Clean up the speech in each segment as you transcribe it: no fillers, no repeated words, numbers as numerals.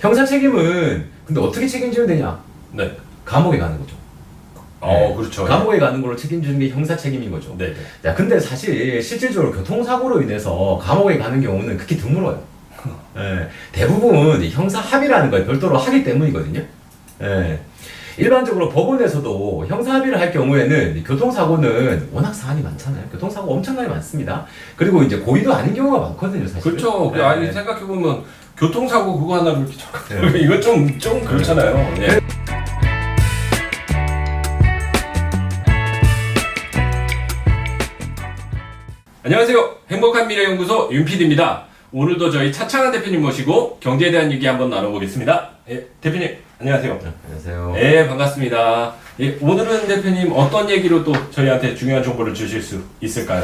형사 책임은 근데 어떻게 책임지면 되냐? 네. 감옥에 가는 거죠. 그렇죠. 감옥에 가는 걸로 책임지는 게 형사 책임인 거죠. 네. 자, 근데 사실 실질적으로 교통사고로 인해서 감옥에 가는 경우는 극히 드물어요. 예, 대부분 이 형사 합의라는 걸 별도로 하기 때문이거든요. 예, 일반적으로 법원에서도 형사 합의를 할 경우에는 교통사고는 워낙 사안이 많잖아요. 교통사고 엄청나게 많습니다. 그리고 이제 고의도 아닌 경우가 많거든요, 사실. 그렇죠. 예, 아니 예. 생각해보면 교통사고 그거 하나 그렇게 네. 이거 좀 그렇잖아요. 예. 안녕하세요. 행복한 미래연구소 윤PD입니다. 오늘도 저희 차창한 대표님 모시고 경제에 대한 얘기 한번 나눠보겠습니다. 예, 대표님 안녕하세요. 안녕하세요. 네, 반갑습니다. 예, 오늘은 대표님 어떤 얘기로 또 저희한테 중요한 정보를 주실 수 있을까요?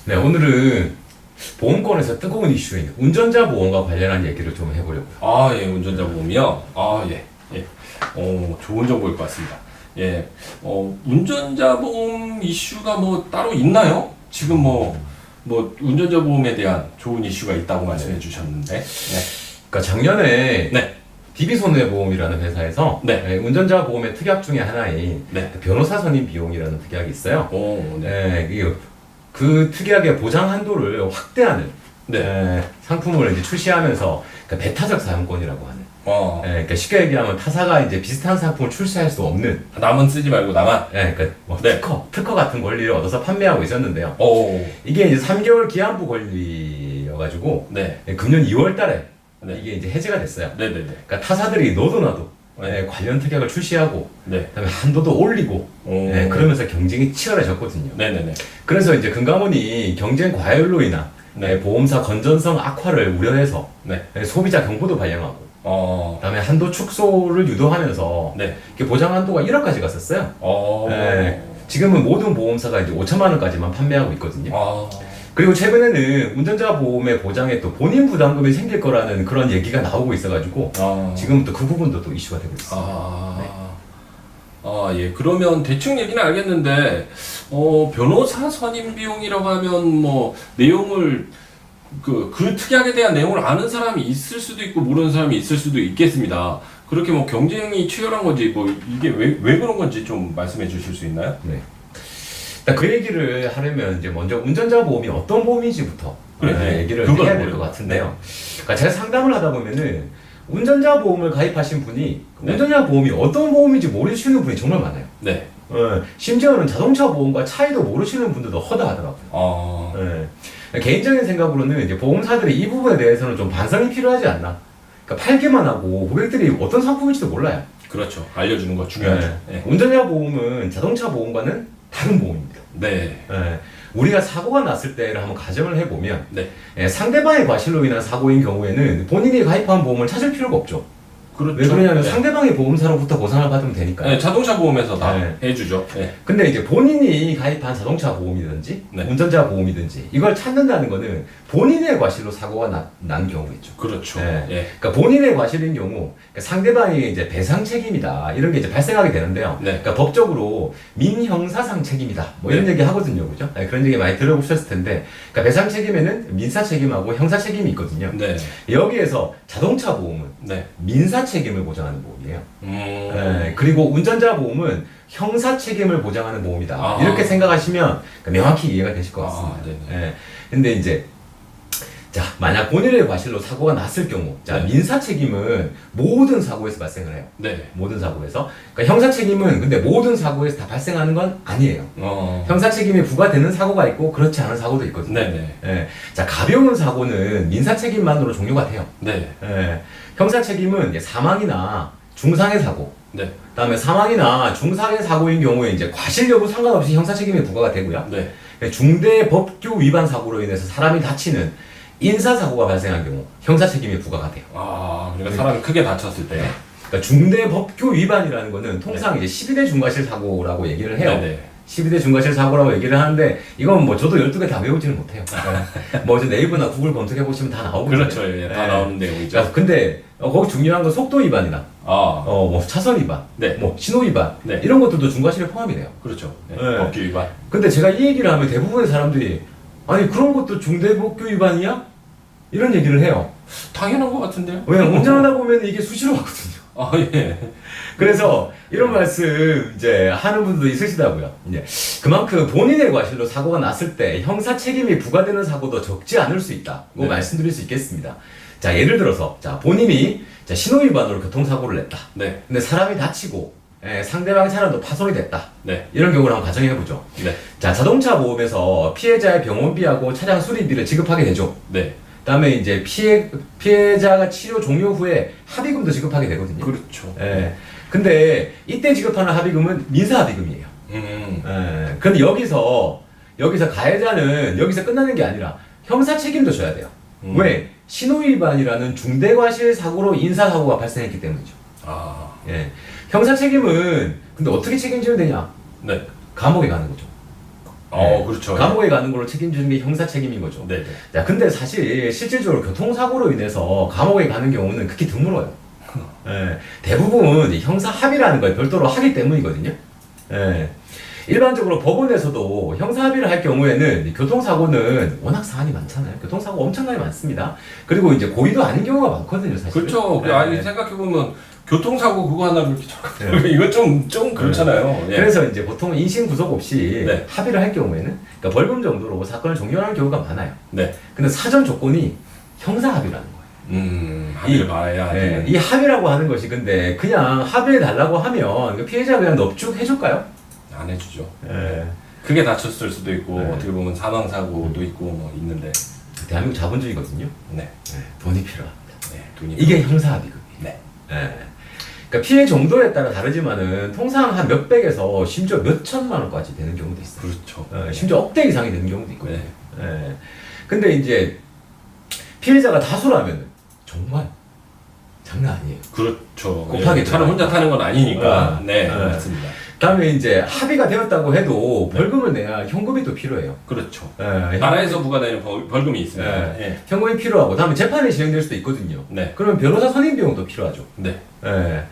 네, 오늘은 보험권에서 뜨거운 이슈인 운전자 보험과 관련한 얘기를 좀 해보려고요. 아, 예, 운전자 보험이요? 아, 예, 예. 좋은 정보일 것 같습니다. 예, 운전자 보험 이슈가 뭐 따로 있나요? 지금 뭐 운전자 보험에 대한 좋은 이슈가 있다고 말씀해 주셨는데. 네. 그러니까 작년에 네. DB손해보험이라는 회사에서 네. 운전자 보험의 특약 중에 하나인 네. 변호사 선임 비용이라는 특약이 있어요. 네. 그 특약의 보장 한도를 확대하는 네. 상품을 이제 출시하면서 그러니까 배타적 사용권이라고 하는. 그러니까 쉽게 얘기하면 타사가 이제 비슷한 상품을 출시할 수 없는. 남은 쓰지 말고 나만. 그러니까 뭐 네. 특허 같은 권리를 얻어서 판매하고 있었는데요. 이게 이제 3개월 기한부 권리여가지고 네. 금년 2월달에 네. 이게 이제 해제가 됐어요. 네네네. 그러니까 타사들이 너도 나도 네. 관련 특약을 출시하고 네. 그다음에 한도도 올리고 그러면서 경쟁이 치열해졌거든요. 네네네. 그래서 이제 금감원이 경쟁 과열로 인한 네. 보험사 건전성 악화를 우려해서 네. 소비자 경보도 발령하고 어. 그다음에 한도 축소를 유도하면서 네. 이렇게 보장 한도가 1억까지 갔었어요. 어. 지금은 모든 보험사가 이제 5천만 원까지만 판매하고 있거든요. 아. 그리고 최근에는 운전자 보험의 보장에 또 본인 부담금이 생길 거라는 그런 얘기가 나오고 있어가지고 지금 또 그 부분도 또 이슈가 되고 있습니다. 예. 그러면 대충 얘기는 알겠는데, 변호사 선임 비용이라고 하면 뭐, 내용을, 그 특약에 대한 내용을 아는 사람이 있을 수도 있고, 모르는 사람이 있을 수도 있겠습니다. 그렇게 뭐 경쟁이 치열한 건지, 뭐, 이게 왜 그런 건지 좀 말씀해 주실 수 있나요? 네. 일단 그 얘기를 하려면 이제 먼저 운전자 보험이 어떤 보험인지부터 얘기를 해야 될 것 같은데요. 그러니까 제가 상담을 하다 보면은 운전자 보험을 가입하신 분이 네. 운전자 보험이 어떤 보험인지 모르시는 분이 정말 많아요. 네. 심지어는 자동차 보험과 차이도 모르시는 분들도 허다하더라고요. 개인적인 생각으로는 이제 보험사들이 이 부분에 대해서는 좀 반성이 필요하지 않나. 그러니까 팔기만 하고 고객들이 어떤 상품인지도 몰라요. 그렇죠. 알려주는 거 중요하죠. 네. 운전자 보험은 자동차 보험과는 다른 보험입니다. 네. 우리가 사고가 났을 때를 한번 가정을 해보면 네. 상대방의 과실로 인한 사고인 경우에는 본인이 가입한 보험을 찾을 필요가 없죠. 그렇죠. 왜 그러냐면 네. 상대방의 보험사로부터 보상을 받으면 되니까요. 네, 자동차 보험에서 다 네. 해주죠. 네. 근데 이제 본인이 가입한 자동차 보험이든지 네. 운전자 보험이든지 이걸 찾는다는 거는 본인의 과실로 사고가 난 경우겠죠. 그렇죠. 네. 예. 그러니까 본인의 과실인 경우 그러니까 상대방이 이제 배상 책임이다 이런 게 이제 발생하게 되는데요. 네. 그러니까 법적으로 민형사상 책임이다 뭐 이런 네. 얘기 하거든요, 그죠? 그런 얘기 많이 들어보셨을 텐데, 그러니까 배상 책임에는 민사 책임하고 형사 책임이 있거든요. 네. 여기에서 자동차 보험은 네. 민사 책임을 보장하는 보험이에요. 그리고 운전자 보험은 형사 책임을 보장하는 보험이다. 이렇게 생각하시면 명확히 이해가 되실 것 같습니다. 근데 이제 자, 만약 본인의 과실로 사고가 났을 경우, 자, 네. 민사 책임은 모든 사고에서 발생을 해요. 네. 모든 사고에서. 그러니까 형사 책임은 근데 모든 사고에서 다 발생하는 건 아니에요. 형사 책임이 부과되는 사고가 있고 그렇지 않은 사고도 있거든요. 네네. 자, 가벼운 사고는 민사 책임만으로 종료가 돼요. 네. 형사 책임은 이제 사망이나 중상해 사고, 네. 그다음에 사망이나 중상해 사고인 경우에 이제 과실 여부 상관없이 형사 책임이 부과가 되고요. 네. 중대 법규 위반 사고로 인해서 사람이 다치는 인사사고가 발생한 경우 형사 책임이 부과가 돼요. 그러니까 사람이 크게 다쳤을 때. 그러니까 중대 법규 위반이라는 거는 통상 이제 12대 중과실 사고라고 얘기를 해요. 네네. 12대 중과실 사고라고 얘기를 하는데 이건 뭐 저도 12개 다 외우지는 못해요. 뭐 이제 네이버나 구글 검색해 보시면 다 나오거든요. 그렇죠. 예, 다 나오는 내용이죠. 근데 거기 중요한 건 속도 위반이나 뭐 차선 위반, 네. 뭐 신호 위반 네. 이런 것들도 중과실에 포함이 돼요. 그렇죠. 네. 네. 법규 위반. 근데 제가 이 얘기를 하면 대부분의 사람들이 아니 그런 것도 중대 법규 위반이야? 이런 얘기를 해요. 당연한 것 같은데요? 왜냐면 운전하다 보면 이게 수시로 가거든요. 아, 예. 그래서 이런 말씀 이제 하는 분도 있으시다고요. 이제 그만큼 본인의 과실로 사고가 났을 때 형사 책임이 부과되는 사고도 적지 않을 수 있다고 네. 말씀드릴 수 있겠습니다. 자, 예를 들어서 자, 본인이 자, 신호위반으로 교통사고를 냈다. 네. 근데 사람이 다치고 상대방 차량도 파손이 됐다. 네. 이런 경우를 한번 가정해보죠. 네. 자, 자동차 보험에서 피해자의 병원비하고 차량 수리비를 지급하게 되죠. 네. 그다음에 이제 피해자가 치료 종료 후에 합의금도 지급하게 되거든요. 그렇죠. 예. 근데 이때 지급하는 합의금은 민사 합의금이에요. 예. 근데 여기서 가해자는 여기서 끝나는 게 아니라 형사 책임도 져야 돼요. 왜? 신호위반이라는 중대과실 사고로 인사사고가 발생했기 때문이죠. 아. 예. 형사 책임은 근데 어떻게 책임지면 되냐? 네. 감옥에 가는 거죠. 그렇죠. 감옥에 가는 걸로 책임지는 게 형사 책임인 거죠. 네. 자, 근데 사실 실질적으로 교통사고로 인해서 감옥에 가는 경우는 극히 드물어요. 예, 대부분 이 형사 합의라는 걸 별도로 하기 때문이거든요. 예, 일반적으로 법원에서도 형사 합의를 할 경우에는 이 교통사고는 워낙 사안이 많잖아요. 교통사고 엄청나게 많습니다. 그리고 이제 고의도 아닌 경우가 많거든요, 사실. 그렇죠. 예, 아니 생각해보면 교통사고 그거 하나로 이렇게 네. 이거 좀 그렇잖아요. 예. 그래서 이제 보통 인신 구속 없이 네. 합의를 할 경우에는 그러니까 벌금 정도로 사건을 종료하는 경우가 많아요. 네. 근데 사전 조건이 형사 합의라는 거예요. 합의를 봐야 네, 이 합의라고 하는 것이 근데 그냥 합의해 달라고 하면 그 피해자가 그냥 넙죽 해줄까요? 안 해주죠. 네. 크게 다쳤을 수도 있고 네. 어떻게 보면 사망 사고도 있고 뭐 있는데. 대한민국 자본주의거든요. 네. 네, 돈이 필요합니다. 네. 돈이 이게 형사 합의금이에요. 네. 네. 그러니까 피해 정도에 따라 다르지만은 통상 한 몇백에서 심지어 몇 천만 원까지 되는 경우도 있어요. 그렇죠. 심지어 억대 이상이 되는 경우도 있거든요. 네. 네. 근데 이제 피해자가 다수라면 정말 장난 아니에요. 그렇죠. 곱하기 예. 차를 혼자 타는 건 아니니까. 네. 네. 맞습니다. 다음에 이제 합의가 되었다고 해도 벌금을 내야 현금이 또 필요해요. 그렇죠. 예, 나라에서 부과되는 벌금이 있습니다. 예, 예. 현금이 필요하고 다음에 재판이 진행될 수도 있거든요. 네. 그러면 변호사 선임 비용도 필요하죠. 네. 예.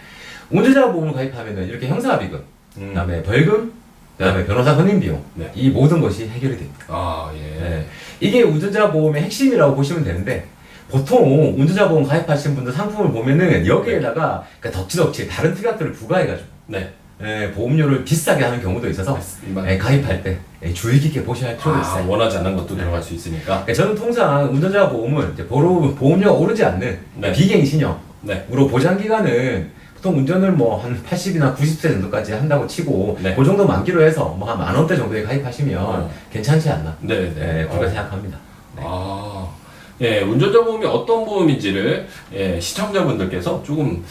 운전자 보험을 가입하면은 이렇게 형사 합의금, 그다음에 벌금, 그다음에 변호사 선임 비용, 네. 이 모든 것이 해결이 됩니다. 아, 예. 예. 이게 운전자 보험의 핵심이라고 보시면 되는데 보통 운전자 보험 가입하신 분들 상품을 보면은 여기에다가 그러니까 덕지덕지 다른 특약들을 부과해가지고 네. 예, 보험료를 비싸게 하는 경우도 있어서 맞습니다. 예, 가입할 때 주의 깊게 보셔야 할 필요가 있어요. 원하지 않는 것도 들어갈 수 있으니까. 그러니까 저는 통상 운전자 보험은 이제 보험료가 오르지 않는 네. 비갱신형으로 네. 보장 기간은 보통 운전을 뭐 한 80이나 90세 정도까지 한다고 치고 네. 그 정도 만기로 해서 뭐 한 10,000원대 정도에 가입하시면 괜찮지 않나 네, 네. 그렇게 생각합니다. 네. 예, 운전자 보험이 어떤 보험인지를 시청자분들께서 조금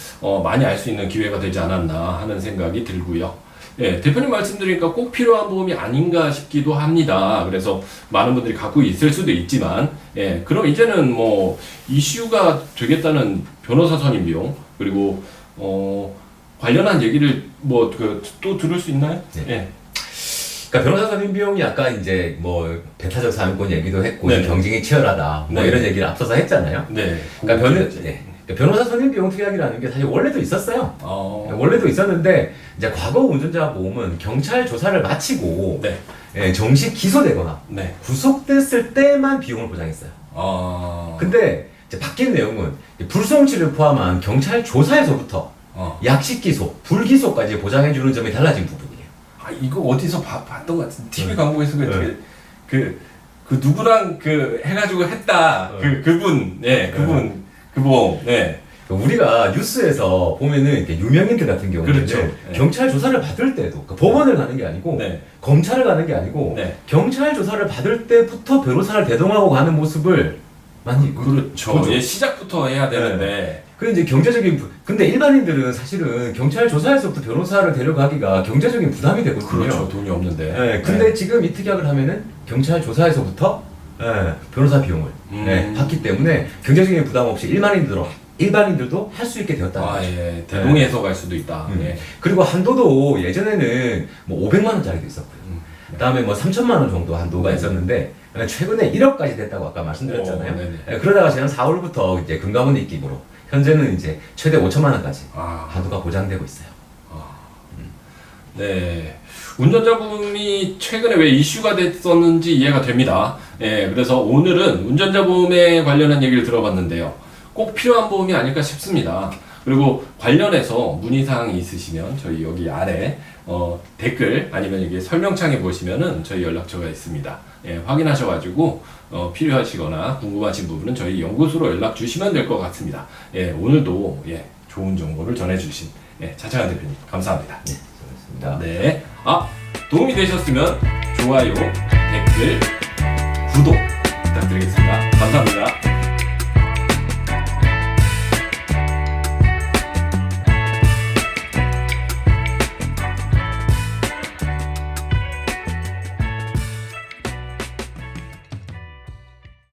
많이 알 수 있는 기회가 되지 않았나 하는 생각이 들고요. 예, 대표님 말씀드리니까 꼭 필요한 보험이 아닌가 싶기도 합니다. 그래서 많은 분들이 갖고 있을 수도 있지만, 예, 그럼 이제는 뭐 이슈가 되겠다는 변호사 선임 비용 그리고 관련한 얘기를 뭐 또 들을 수 있나요? 네. 예. 그러니까 변호사 선임 비용이 아까 이제 뭐 배타적 사용권 얘기도 했고 네네. 경쟁이 치열하다 뭐 네. 이런 얘기를 앞서서 했잖아요. 네. 그러니까 변호사 선임 비용 특약이라는 게 사실 원래도 있었어요. 어. 원래도 있었는데 이제 과거 운전자 보험은 경찰 조사를 마치고 네. 정식 기소되거나 네. 구속됐을 때만 비용을 보장했어요. 근데 이제 바뀐 내용은 불송치를 포함한 경찰 조사에서부터 약식 기소, 불기소까지 보장해주는 점이 달라진 부분이에요. 이거 어디서 봤던 것 같은데 TV 광고에서 그 누구랑 해가지고 했다 그분 그 보험 우리가 뉴스에서 보면은 이렇게 유명인들 같은 경우는 그렇죠. 경찰 조사를 받을 때도 그러니까 법원을 가는 게 아니고 네. 검찰을 가는 게 아니고 네. 경찰 조사를 받을 때부터 변호사를 대동하고 가는 모습을 많이 그렇죠. 보죠. 예, 시작부터 해야 되는데 그 이제 경제적인 근데 일반인들은 사실은 경찰 조사에서부터 변호사를 데려가기가 경제적인 부담이 되거든요. 그렇죠. 돈이 없는데. 네, 근데 지금 이 특약을 하면은 경찰 조사에서부터 변호사 비용을 받기 때문에 경제적인 부담 없이 일반인들도 할 수 있게 되었다는 거죠. 예. 대동해서 갈 수도 있다. 예. 그리고 한도도 예전에는 뭐 500만 원짜리도 있었고요. 그다음에 뭐 3천만 원 정도 한도가 있었는데 최근에 1억까지 됐다고 아까 말씀드렸잖아요. 그러다가 지난 4월부터 이제 금감원 입김으로 현재는 이제 최대 5천만 원까지 한도가 보장되고 있어요. 네. 운전자 보험이 최근에 왜 이슈가 됐었는지 이해가 됩니다. 예, 그래서 오늘은 운전자 보험에 관련한 얘기를 들어봤는데요. 꼭 필요한 보험이 아닐까 싶습니다. 그리고 관련해서 문의사항이 있으시면 저희 여기 아래 댓글 아니면 여기 설명창에 보시면은 저희 연락처가 있습니다. 예, 확인하셔가지고 필요하시거나 궁금하신 부분은 저희 연구소로 연락 주시면 될 것 같습니다. 예, 오늘도 좋은 정보를 전해주신 차창환 대표님 감사합니다. 네, 수고하셨습니다. 네, 도움이 되셨으면 좋아요, 댓글, 구독 부탁드리겠습니다. 감사합니다.